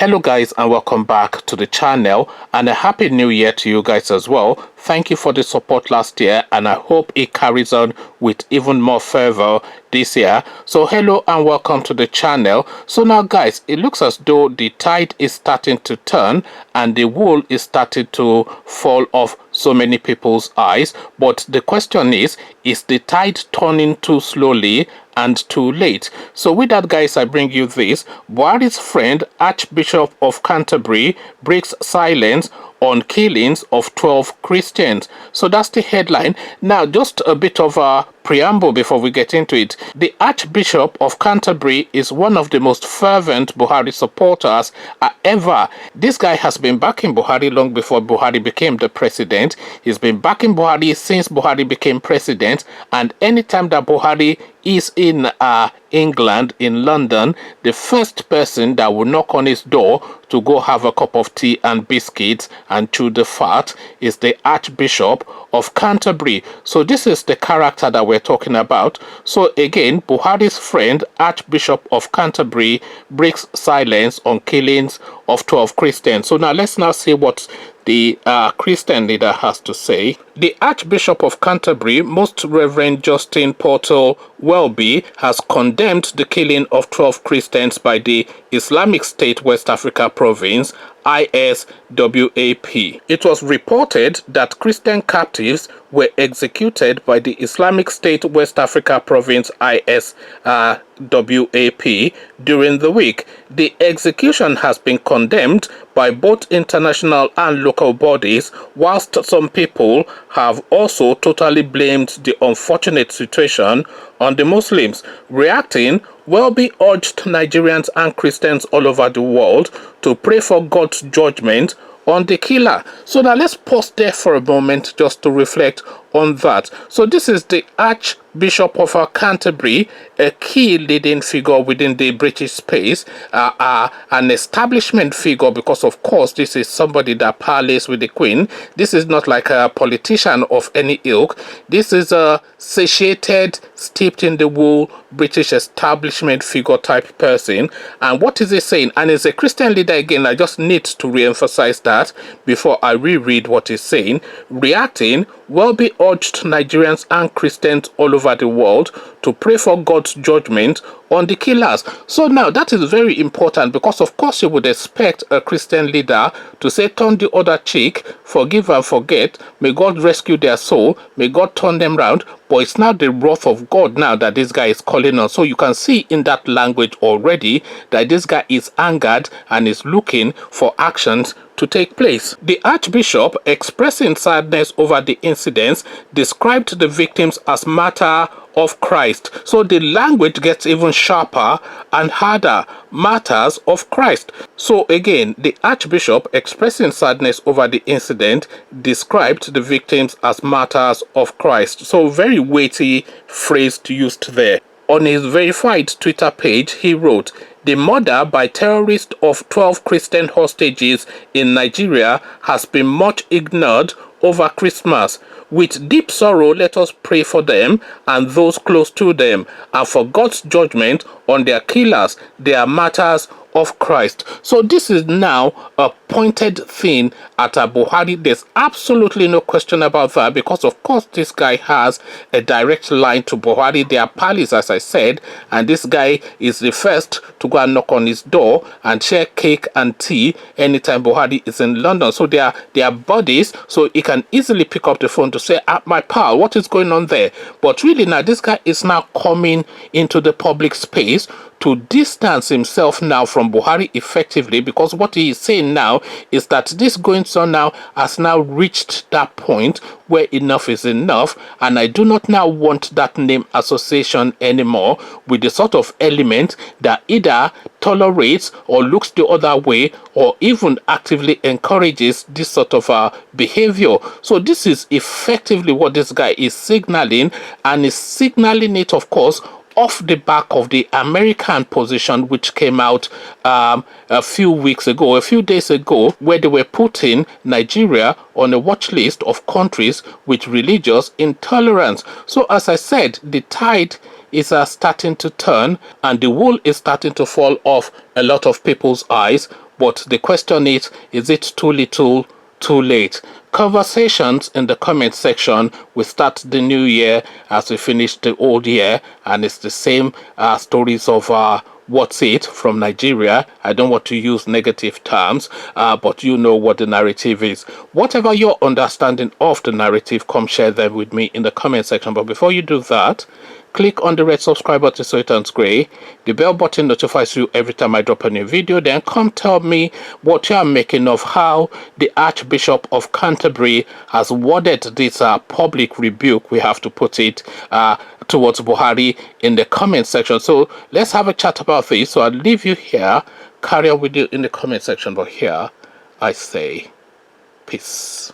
Hello guys, and welcome back to the channel, and a happy new year to you guys as well. Thank you for the support last year, and I hope it carries on with even more fervor this year. So hello and welcome to the channel. So now guys, it looks as though the tide is starting to turn and the wool is starting to fall off so many people's eyes. But the question is the tide turning too slowly and too late? So with that guys, I bring you this. Buhari's friend Archbishop of Canterbury breaks silence on killings of 12 Christians. So that's the headline. Now just a bit of a preamble before we get into it. The Archbishop of Canterbury is one of the most fervent Buhari supporters ever. This guy has been backing Buhari long before Buhari became the president. He's been backing Buhari since Buhari became president, and anytime that Buhari is in England, in London, the first person that will knock on his door to go have a cup of tea and biscuits and chew the fat is the Archbishop of Canterbury. So this is the character that we're talking about. So again, Buhari's friend Archbishop of Canterbury breaks silence on killings of 12 Christians. So now let's now see what the Christian leader has to say. The Archbishop of Canterbury, Most Reverend Justin Portal Welby, has condemned the killing of 12 Christians by the Islamic State West Africa Province, ISWAP. It was reported that Christian captives were executed by the Islamic State West Africa Province, ISWAP, during the week. The execution has been condemned by both international and local bodies, whilst some people have also totally blamed the unfortunate situation on the Muslims. Reacting, Welby urged Nigerians and Christians all over the world to pray for God's judgment on the killer. So now let's pause there for a moment just to reflect on that. So this is the Archbishop of Canterbury, a key leading figure within the British space, an establishment figure, because of course this is somebody that parleys with the Queen. This is not like a politician of any ilk. This is a satiated, steeped in the wool British establishment figure type person. And what is he saying? And he's a Christian leader again. I just need to re-emphasize that before I reread what he's saying. Reacting, Welby urged Nigerians and Christians all over the world to pray for God's judgment on the killers. So now that is very important, because of course you would expect a Christian leader to say, turn the other cheek, forgive and forget, may God rescue their soul, may God turn them round. But it's now the wrath of God now that this guy is calling on. So you can see in that language already that this guy is angered and is looking for actions to take place. The Archbishop, expressing sadness over the incidents, described the victims as martyrs of Christ. So the language gets even sharper and harder. Martyrs of Christ. So again, the Archbishop, expressing sadness over the incident, described the victims as martyrs of Christ. So very weighty phrase used there. On his verified Twitter page, he wrote, "The murder by terrorists of 12 Christian hostages in Nigeria has been much ignored over Christmas. With deep sorrow, let us pray for them and those close to them, and for God's judgment on their killers. They are martyrs of Christ." So this is now a pointed thing at Buhari. There's absolutely no question about that, because of course this guy has a direct line to Buhari. They are pals, as I said, and this guy is the first to go and knock on his door and share cake and tea anytime Buhari is in London. So they are buddies, so he can easily pick up the phone to say, my pal, what is going on there? But really now this guy is now coming into the public space to distance himself now from Buhari effectively, because what he is saying now is that this goings on now has now reached that point where enough is enough, and I do not now want that name association anymore with the sort of element that either tolerates or looks the other way or even actively encourages this sort of behavior. So this is effectively what this guy is signaling, and is signaling it, of course, off the back of the American position, which came out a few days ago, where they were putting Nigeria on a watch list of countries with religious intolerance. So as I said, the tide is starting to turn and the wool is starting to fall off a lot of people's eyes But the question is it too little, too late? Conversations in the comment section. We start the new year as we finish the old year, and it's the same stories of what's it from Nigeria. I don't want to use negative terms, but you know what the narrative is. Whatever your understanding of the narrative, come share them with me in the comment section. But before you do that, click on the red subscribe button so it turns gray. The bell button notifies you every time I drop a new video. Then come tell me what you are making of how the Archbishop of Canterbury has worded this public rebuke, we have to put it, towards Buhari in the comment section. So let's have a chat about this. So I'll leave you here, carry on with you in the comment section. But here I say peace.